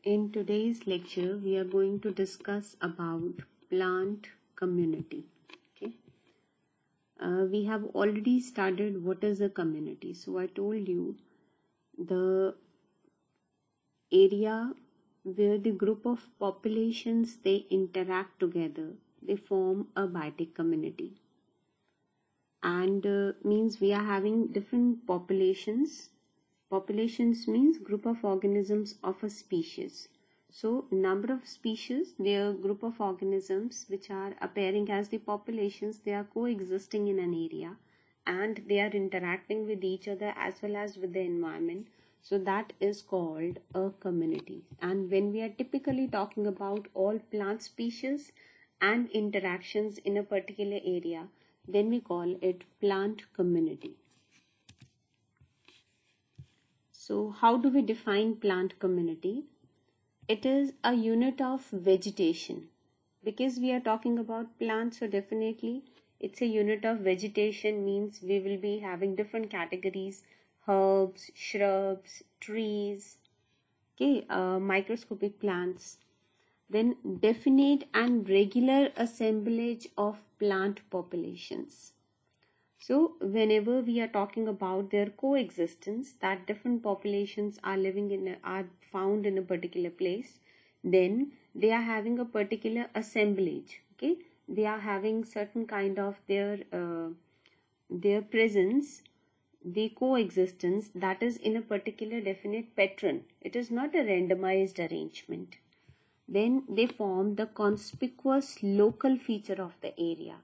In today's lecture, we are going to discuss about plant community. Okay. We have already studied what is a community. So I told you the area where the group of populations they interact together, they form a biotic community. And means we are having different populations. Populations means group of organisms of a species. So number of species, they are group of organisms which are appearing as the populations, they are coexisting in an area and they are interacting with each other as well as with the environment. So that is called a community. And when we are typically talking about all plant species and interactions in a particular area, then we call it plant community. So how do we define plant community? It is a unit of vegetation. Because we are talking about plants, so definitely it's a unit of vegetation, means we will be having different categories: herbs, shrubs, trees, okay, microscopic plants. Then definite and regular assemblage of plant populations. So whenever we are talking about their coexistence, that different populations are are found in a particular place, then they are having a particular assemblage. Okay, they are having certain kind of their presence, the coexistence that is in a particular definite pattern. It is not a randomized arrangement. Then they form the conspicuous local feature of the area.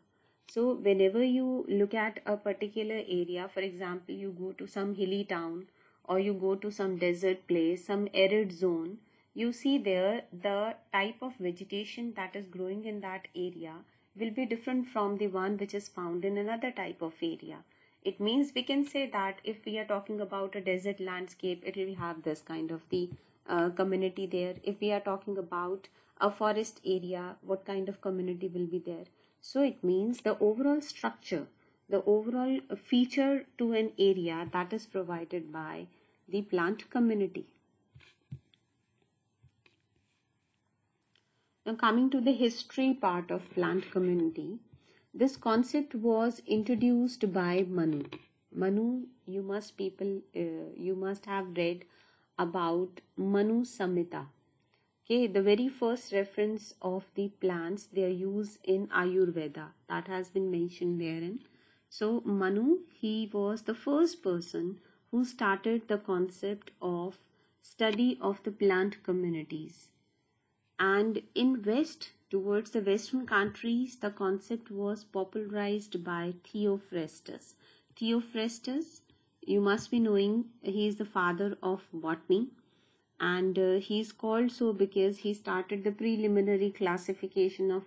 So whenever you look at a particular area, for example, you go to some hilly town or you go to some desert place, some arid zone, you see there the type of vegetation that is growing in that area will be different from the one which is found in another type of area. It means we can say that if we are talking about a desert landscape, it will have this kind of the community there. If we are talking about a forest area, what kind of community will be there? So it means the overall structure, the overall feature to an area that is provided by the plant community. Now coming to the history part of plant community, this concept was introduced by Manu. Manu, you must have read about Manu Samhita. Okay, the very first reference of the plants, they are used in Ayurveda, that has been mentioned therein. So Manu, he was the first person who started the concept of study of the plant communities. And in West, towards the Western countries, the concept was popularized by Theophrastus. Theophrastus, you must be knowing, he is the father of botany. And he is called so because he started the preliminary classification of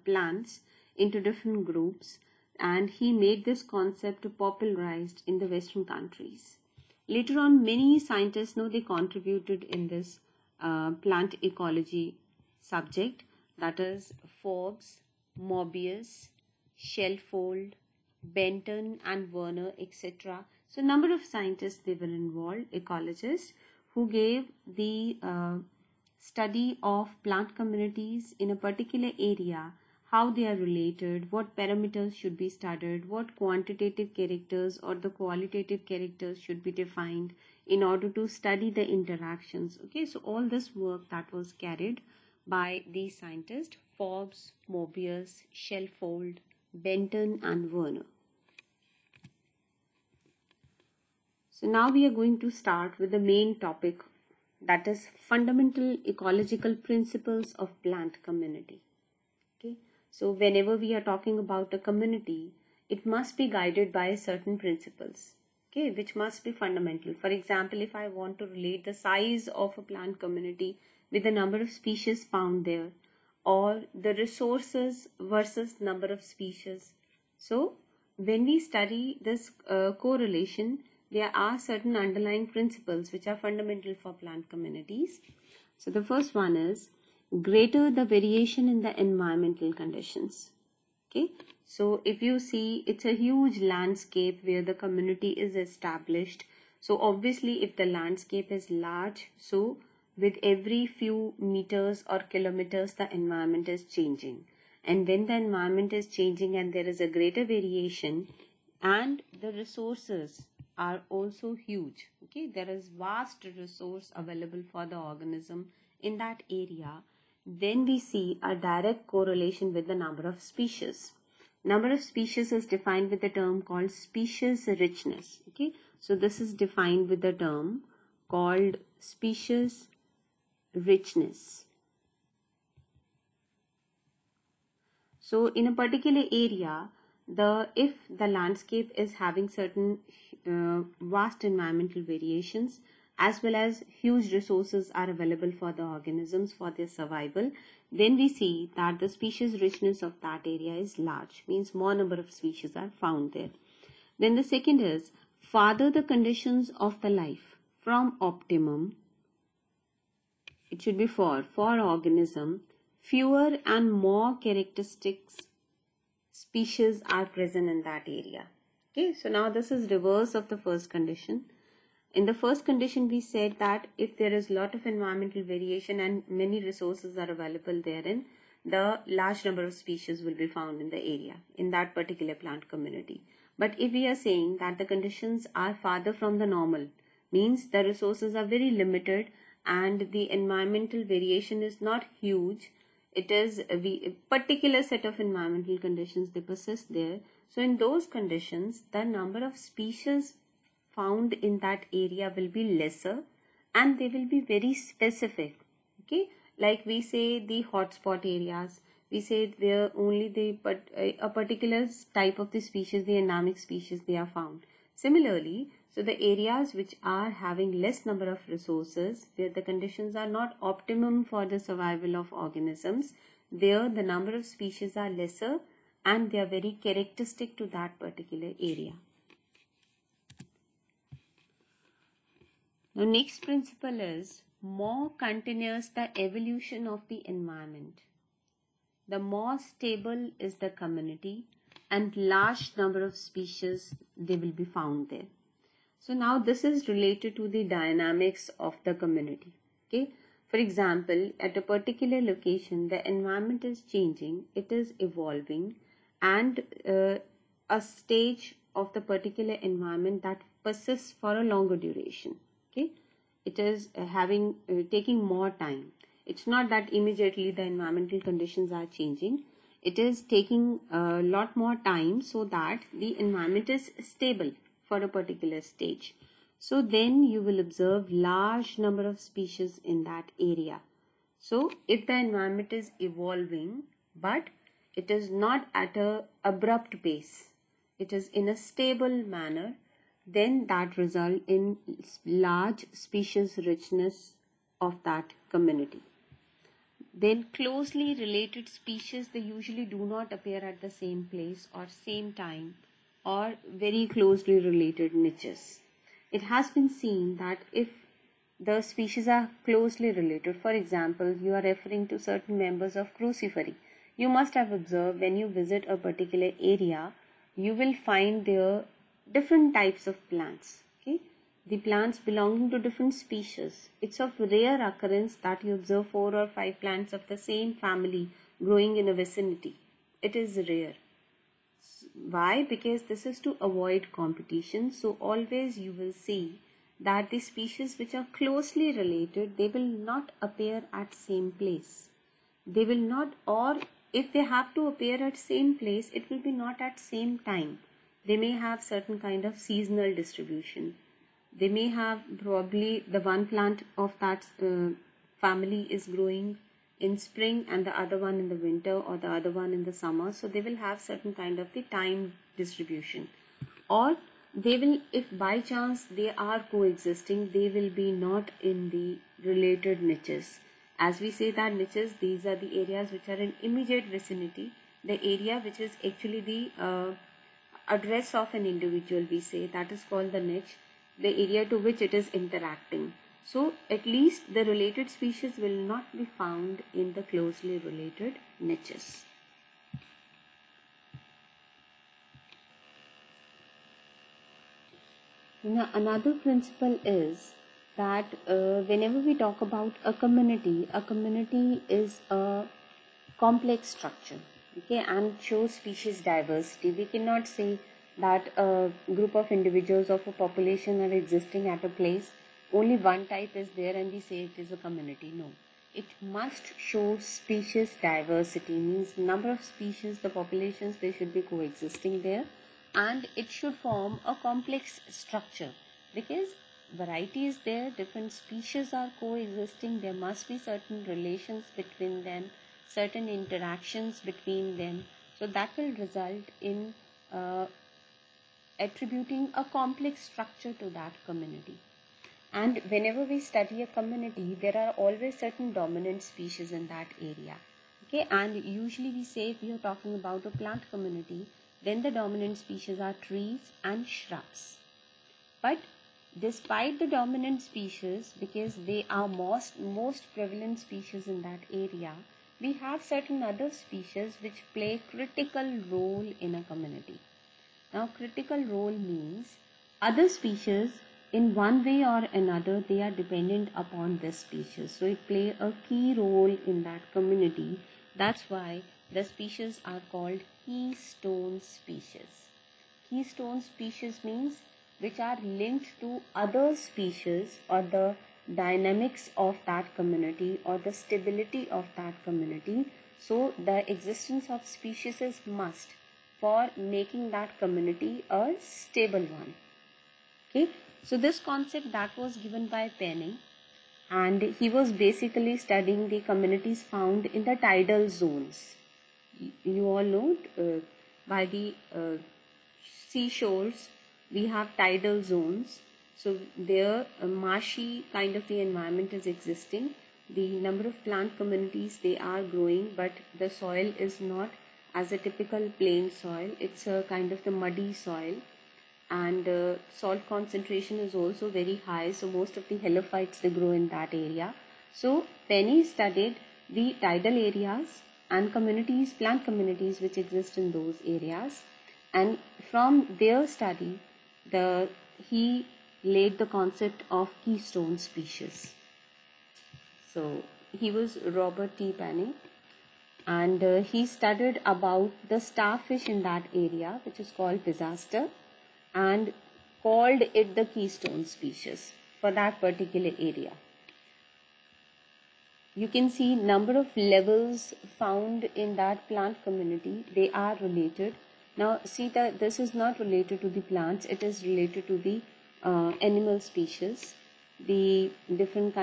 plants into different groups, and he made this concept popularized in the Western countries. Later on, many scientists they contributed in this plant ecology subject, that is Forbes, Mobius, Shelfold, Benton and Werner, etc. So number of scientists they were involved, ecologists, who gave the study of plant communities in a particular area, how they are related, what parameters should be studied, what quantitative characters or the qualitative characters should be defined in order to study the interactions. Okay, so all this work that was carried by these scientists, Forbes, Mobius, Shelfold, Benton and Werner. So now we are going to start with the main topic, that is fundamental ecological principles of plant community. Okay, so whenever we are talking about a community, it must be guided by certain principles, okay, which must be fundamental. For example, if I want to relate the size of a plant community with the number of species found there, or the resources versus number of species. So when we study this correlation, there are certain underlying principles which are fundamental for plant communities. So the first one is greater the variation in the environmental conditions. Okay, so if you see, it's a huge landscape where the community is established. So obviously if the landscape is large, so with every few meters or kilometers the environment is changing. And when the environment is changing and there is a greater variation and the resources are also huge, okay, there is vast resource available for the organism in that area, then we see a direct correlation with the number of species. Number of species is defined with the term called species richness. Okay, so this is defined with the term called species richness. So in a particular area, if the landscape is having certain vast environmental variations, as well as huge resources are available for the organisms for their survival, then we see that the species richness of that area is large, means more number of species are found there. Then the second is, farther the conditions of the life from optimum, it should be for organism, fewer and more characteristics species are present in that area. Okay, so now this is reverse of the first condition. In the first condition, we said that if there is lot of environmental variation and many resources are available therein, the large number of species will be found in the area, in that particular plant community. But if we are saying that the conditions are farther from the normal, means the resources are very limited and the environmental variation is not huge, it is a particular set of environmental conditions, they persist there. So in those conditions, the number of species found in that area will be lesser and they will be very specific. Okay, like we say the hotspot areas, we say where only a particular type of the species, the endemic species, they are found. Similarly, so the areas which are having less number of resources, where the conditions are not optimum for the survival of organisms, there the number of species are lesser and they are very characteristic to that particular area. Now next principle is, more continuous the evolution of the environment, the more stable is the community and large number of species they will be found there. So now this is related to the dynamics of the community. Okay, for example, at a particular location the environment is changing, it is evolving, and a stage of the particular environment that persists for a longer duration. Okay, it is taking more time. It's not that immediately the environmental conditions are changing, it is taking a lot more time so that the environment is stable for a particular stage. So then you will observe large number of species in that area. So if the environment is evolving but it is not at a abrupt pace, it is in a stable manner, then that result in large species richness of that community. Then closely related species, they usually do not appear at the same place or same time or very closely related niches. It has been seen that if the species are closely related, for example, you are referring to certain members of Crucifery, you must have observed when you visit a particular area, you will find there different types of plants. Okay, the plants belonging to different species. It's of rare occurrence that you observe 4 or 5 plants of the same family growing in a vicinity. It is rare. Why? Because this is to avoid competition. So always you will see that the species which are closely related, they will not appear at same place. They will not, or if they have to appear at same place, it will be not at same time. They may have certain kind of seasonal distribution. They may have probably the one plant of that family is growing in spring and the other one in the winter or the other one in the summer. So they will have certain kind of the time distribution. Or they will, if by chance they are coexisting, they will be not in the related niches. As we say that niches, these are the areas which are in immediate vicinity. The area which is actually the address of an individual, we say, that is called the niche, the area to which it is interacting. So at least the related species will not be found in the closely related niches. Now another principle is that whenever we talk about a community is a complex structure, okay, and shows species diversity. We cannot say that a group of individuals of a population are existing at a place, only one type is there and we say it is a community. No, it must show species diversity, means number of species, the populations, they should be coexisting there, and it should form a complex structure because variety is there, different species are coexisting, there must be certain relations between them, certain interactions between them, so that will result in uh, attributing a complex structure to that community. And whenever we study a community, there are always certain dominant species in that area, okay, and usually we say if we are talking about a plant community, then the dominant species are trees and shrubs. But despite the dominant species, because they are most prevalent species in that area, we have certain other species which play critical role in a community. Now, critical role means other species in one way or another they are dependent upon this species. So it play a key role in that community. That's why the species are called keystone species. Keystone species means which are linked to other species or the dynamics of that community or the stability of that community. So the existence of species is must for making that community a stable one. Okay, so this concept that was given by Penny, and he was basically studying the communities found in the tidal zones. You all know by the seashores we have tidal zones, so there a marshy kind of the environment is existing, the number of plant communities they are growing, but the soil is not as a typical plain soil, it's a kind of the muddy soil, and salt concentration is also very high, so most of the helophytes they grow in that area. So Penny studied the tidal areas and communities, plant communities which exist in those areas, and from their study he laid the concept of keystone species. So he was Robert T. Penny, and he studied about the starfish in that area which is called Pisaster, and called it the keystone species for that particular area. You can see number of levels found in that plant community, they are related. Now see that this is not related to the plants, it is related to the animal species, the different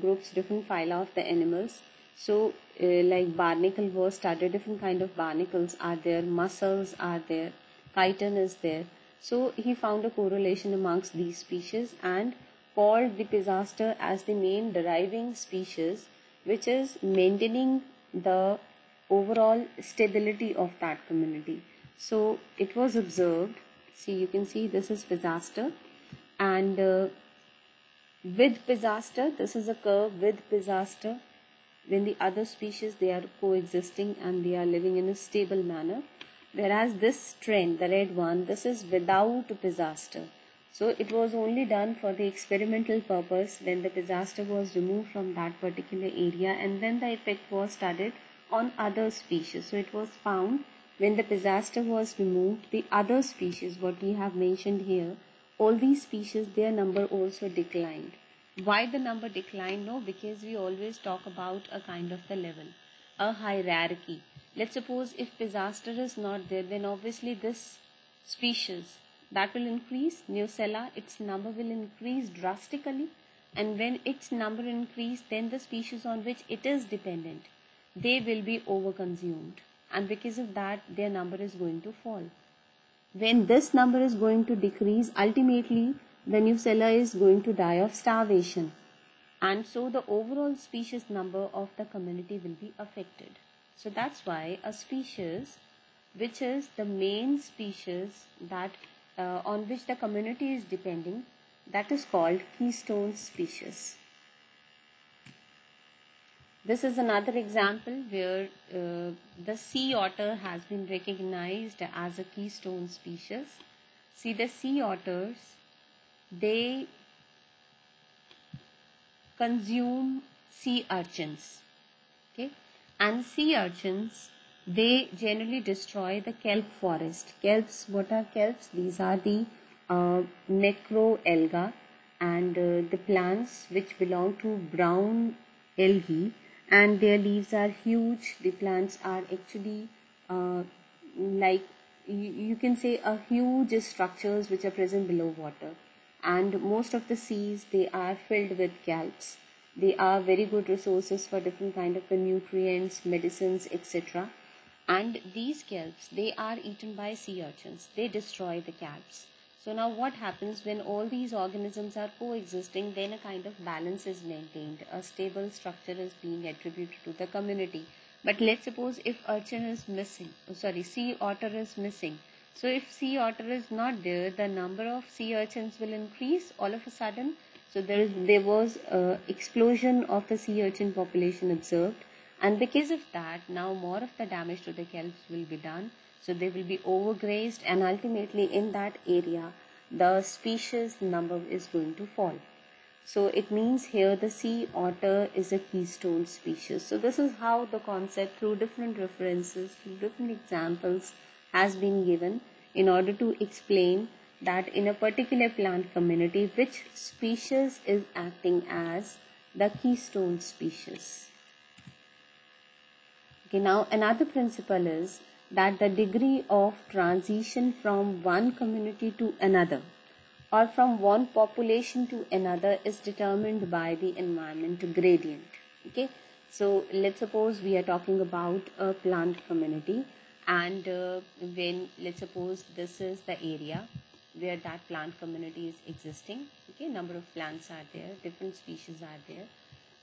groups, different phyla of the animals. So like barnacle was studied, different kind of barnacles are there, mussels are there, chiton is there. So he found a correlation amongst these species and called the Pisaster as the main deriving species which is maintaining the overall stability of that community. So it was observed, see you can see this is Pisaster, and with Pisaster, this is a curve with Pisaster, when the other species they are coexisting and they are living in a stable manner, whereas this trend, the red one, this is without Pisaster. So it was only done for the experimental purpose when the Pisaster was removed from that particular area, and then the effect was studied on other species. So it was found when the Pisaster was removed, the other species what we have mentioned here, all these species their number also declined. Why the number declined? No, because we always talk about a kind of the level, a hierarchy. Let's suppose if Pisaster is not there, then obviously this species that will increase, Nucella, its number will increase drastically, and when its number increase, then the species on which it is dependent, they will be overconsumed, and because of that their number is going to fall. When this number is going to decrease, ultimately the Nucella is going to die of starvation, and so the overall species number of the community will be affected. So that's why a species which is the main species that on which the community is depending, that is called keystone species. This is another example where the sea otter has been recognized as a keystone species. See, the sea otters, they consume sea urchins. Okay, and sea urchins, they generally destroy the kelp forest. Kelps, what are kelps? These are the necroalga, and the plants which belong to brown algae, and their leaves are huge. The plants are actually like you can say a huge structures which are present below water, and most of the seas, they are filled with kelps. They are very good resources for different kind of the nutrients, medicines, etc. And these kelps, they are eaten by sea urchins. They destroy the kelps. So now what happens when all these organisms are coexisting? Then a kind of balance is maintained. A stable structure is being attributed to the community. But let's suppose if urchin is missing, sea otter is missing. So if sea otter is not there, the number of sea urchins will increase all of a sudden. So there was a explosion of the sea urchin population observed, and because of that, now more of the damage to the kelps will be done. So they will be overgrazed, and ultimately in that area, the species number is going to fall. So it means here the sea otter is a keystone species. So this is how the concept, through different references, through different examples, has been given in order to explain that in a particular plant community, which species is acting as the keystone species. Okay, now another principle is that the degree of transition from one community to another or from one population to another is determined by the environment gradient. Okay, so let's suppose we are talking about a plant community, and when let's suppose this is the area where that plant community is existing. Okay, number of plants are there, different species are there.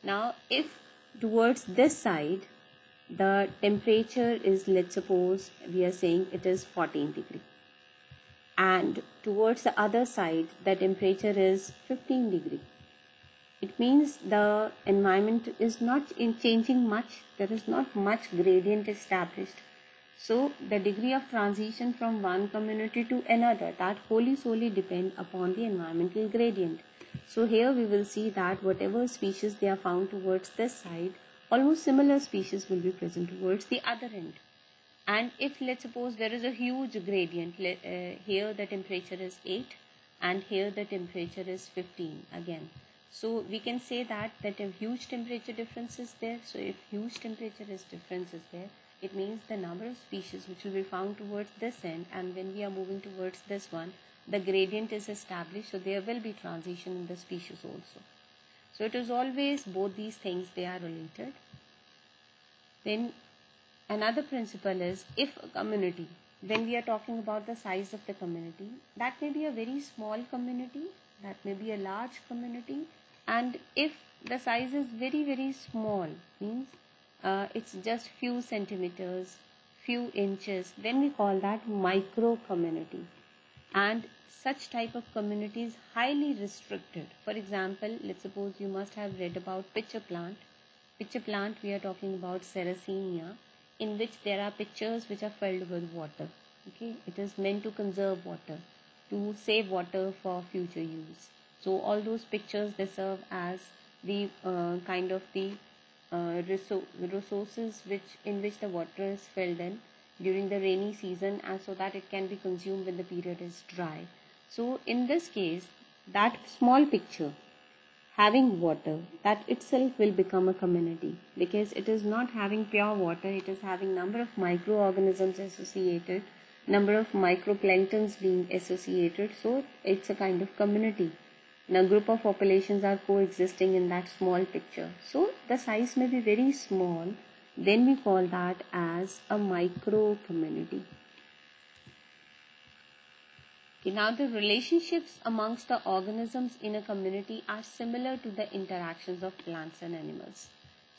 Now if towards this side the temperature is, let's suppose we are saying it is 14 degree, and towards the other side the temperature is 15 degree, it means the environment is not changing much. There is not much gradient established. So the degree of transition from one community to another, that wholly solely depend upon the environmental gradient. So here we will see that whatever species they are found towards this side, almost similar species will be present towards the other end. And if let's suppose there is a huge gradient, here the temperature is 8 and here the temperature is 15 again. So we can say that a huge temperature difference is there. So if huge temperature difference is there, it means the number of species which will be found towards this end, and when we are moving towards this one, the gradient is established, so there will be transition in the species also. So it is always both these things, they are related. Then another principle is, if a community, when we are talking about the size of the community, that may be a very small community, that may be a large community, and if the size is very very small, means it's just few centimeters, few inches, then we call that micro community. And such type of community is highly restricted. For example, let's suppose you must have read about pitcher plant. Pitcher plant, we are talking about Sarracenia, in which there are pitchers which are filled with water. Okay, it is meant to conserve water, to save water for future use. So all those pitchers, they serve as the kind of the resources in which the water is filled in during the rainy season, and so that it can be consumed when the period is dry. So in this case, that small pitcher having water, that itself will become a community, because it is not having pure water, it is having number of microorganisms associated, number of microplanktons being associated, so it's a kind of community. Now group of populations are coexisting in that small picture. So the size may be very small, then we call that as a micro community. Okay, now the relationships amongst the organisms in a community are similar to the interactions of plants and animals.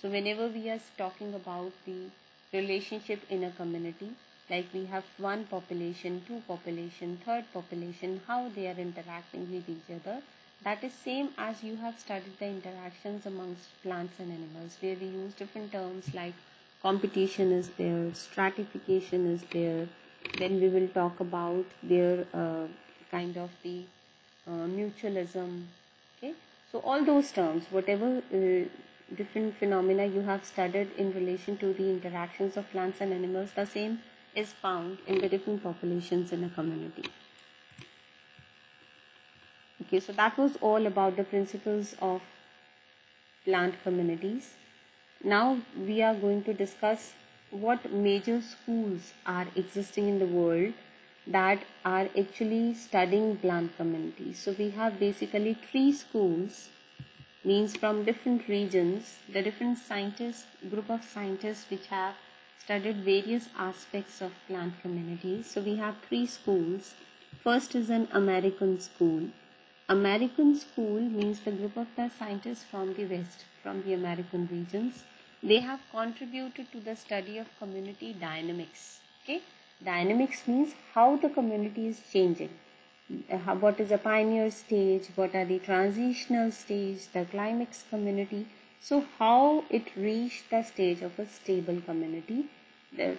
So whenever we are talking about the relationship in a community, like we have one population, two population, third population, how they are interacting with each other, that is same as you have studied the interactions amongst plants and animals, where we use different terms like competition is there, stratification is there, then we will talk about their kind of the mutualism. Okay, So all those terms, whatever different phenomena you have studied in relation to the interactions of plants and animals, the same is found in the different populations in a community. Okay, so that was all about the principles of plant communities. Now we are going to discuss what major schools are existing in the world that are actually studying plant communities. So we have basically 3 schools, means from different regions, the different scientists, group of scientists which have studied various aspects of plant communities. So we have 3 schools. First is an American school. American school means the group of the scientists from the West, from the American regions. They have contributed to the study of community dynamics. Okay, dynamics means how the community is changing. What is a pioneer stage, what are the transitional stage, the climax community. So how it reached the stage of a stable community,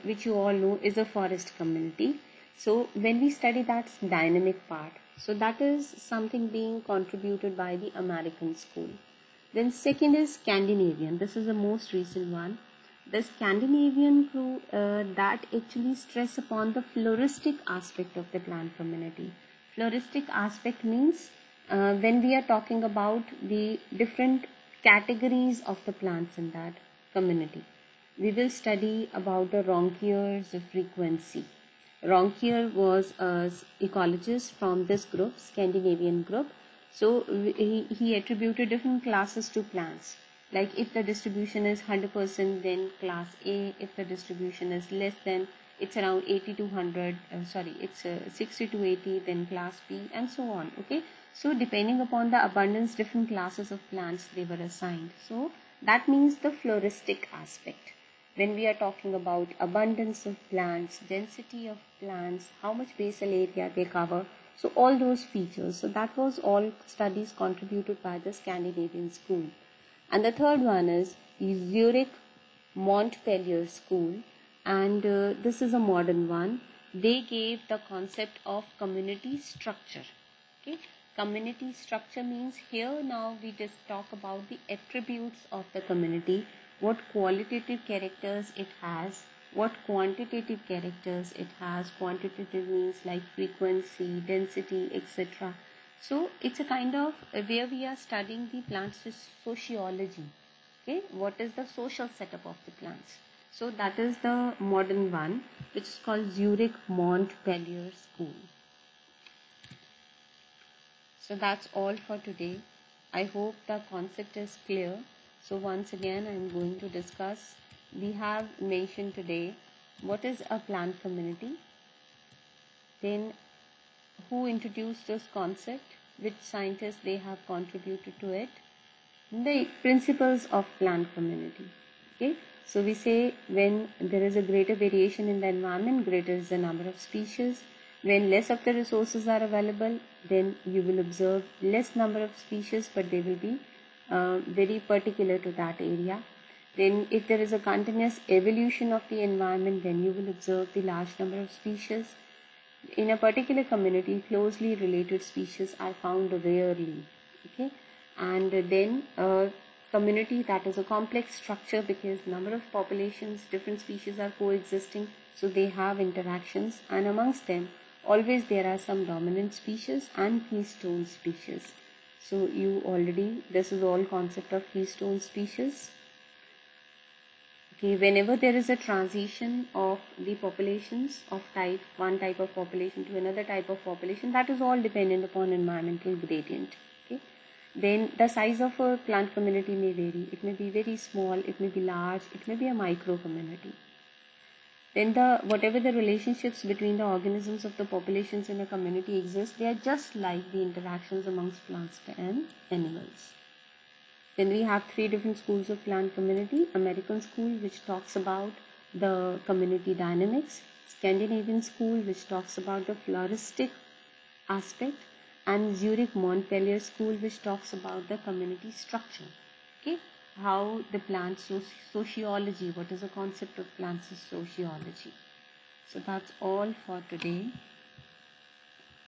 which you all know is a forest community. So when we study that dynamic part, so that is something being contributed by the American school. Then second is Scandinavian. This is the most recent one. The Scandinavian crew that actually stress upon the floristic aspect of the plant community. Floristic aspect means when we are talking about the different categories of the plants in that community. We will study about the Ronquier's frequency. Ronquier was an ecologist from this group, Scandinavian group. So he attributed different classes to plants. Like if the distribution is 100%, then class A. If the distribution is less than, it's around 80 to 100, it's 60 to 80, then class B, and so on. Okay, so depending upon the abundance, different classes of plants they were assigned. So that means the floristic aspect. When we are talking about abundance of plants, density of plants, how much basal area they cover, so all those features. So that was all studies contributed by the Scandinavian school. And the third one is Zurich Montpellier school, and this is a modern one. They gave the concept of community structure. Okay, community structure means here now we just talk about the attributes of the community, what qualitative characters it has, what quantitative characters it has. Quantitative means like frequency, density, etc. So it's a kind of where we are studying the plant's sociology. Okay, what is the social setup of the plants? So that is the modern one, which is called Zurich Montpellier School. So that's all for today. I hope the concept is clear. So once again, I'm going to discuss. We have mentioned today what is a plant community, then who introduced this concept, which scientists they have contributed to it, the principles of plant community. Okay, so we say when there is a greater variation in the environment, greater is the number of species. When less of the resources are available, then you will observe less number of species, but they will be very particular to that area. Then if there is a continuous evolution of the environment, then you will observe the large number of species. In a particular community, closely related species are found rarely. Okay, and then a community that is a complex structure because number of populations, different species are coexisting, so they have interactions, and amongst them always there are some dominant species and keystone species. So you already, this is all concept of keystone species. Okay, whenever there is a transition of the populations of type, one type of population to another type of population, that is all dependent upon environmental gradient. Okay, then the size of a plant community may vary. It may be very small, it may be large, it may be a micro community. Then whatever the relationships between the organisms of the populations in a community exist, they are just like the interactions amongst plants and animals. Then we have 3 different schools of plant community. American school, which talks about the community dynamics. Scandinavian school, which talks about the floristic aspect. And Zurich Montpellier school, which talks about the community structure. Okay, how the plant sociology, what is the concept of plant sociology. So that's all for today.